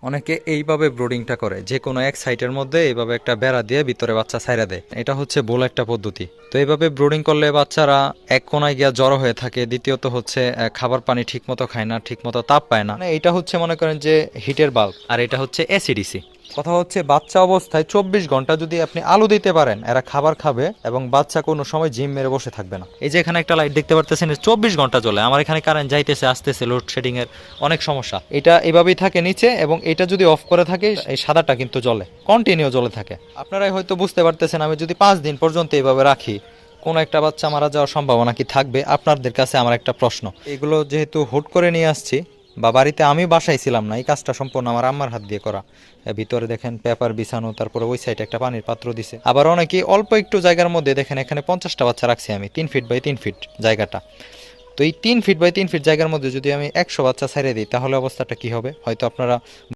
অনেকে এইভাবে ব্রুডিংটা করে, যে কোনো এক সাইটের মধ্যে এইভাবে একটা বেড়া দিয়ে ভিতরে বাচ্চা ছাইরা দেয়। এটা হচ্ছে ভুল একটা পদ্ধতি। তো এইভাবে ব্রুডিং করলে বাচ্চারা এক কোনায় গিয়া জড়ো হয়ে থাকে, দ্বিতীয়ত হচ্ছে খাবার পানি ঠিক মতো খায় না, ঠিক মতো তাপ পায় না। মানে এটা হচ্ছে মনে করেন যে হিটের বাল্ব, আর এটা হচ্ছে এসিডিসি। কথা হচ্ছে বাচ্চা অবস্থায় 24 ঘন্টা যদি আপনি আলো দিতে পারেন, এরা খাবার খাবে এবং বাচ্চা কোনো সময় জিম মেরে বসে থাকবে না। এই যে এখানে একটা লাইট দেখতে পারতেছেন, 24 ঘন্টা চলে। আমার এখানে কারেন্ট যাইতেছে আসতেছে, লোডশেডিং এর অনেক সমস্যা। এটা এভাবেই থাকে নিচে, এবং এটা যদি অফ করে থাকে এই সাদাটা কিন্তু জ্বলে, কন্টিনিউ জ্বলে থাকে। আপনারাই হয়তো বুঝতে পারতেছেন, আমি যদি 5 দিন পর্যন্ত এইভাবে রাখি, কোনো একটা বাচ্চা মারা যাওয়ার সম্ভাবনা কি থাকবে? আপনাদের কাছে আমার একটা প্রশ্ন। এগুলো যেহেতু হুট করে নিয়ে আসছি, বা বাড়িতে আমি বাসায় ছিলাম না, এই কাজটা সম্পূর্ণ আমার আম্মার হাত দিয়ে করা। ভিতরে দেখেন পেপার বিছানো, তারপরে ওই সাইডে একটা পানির পাত্র দিছে। আবার অনেকে অল্প একটু জায়গার মধ্যে দেখেন, এখানে 50টা বাচ্চা রাখছি আমি, 3 ফিট বাই 3 ফিট জায়গাটা। তো এই 3 ফিট বাই 3 ফিট জায়গার মধ্যে যদি আমি 100 বাচ্চা ছেড়ে দিই, তাহলে অবস্থাটা কি হবে হয়তো আপনারা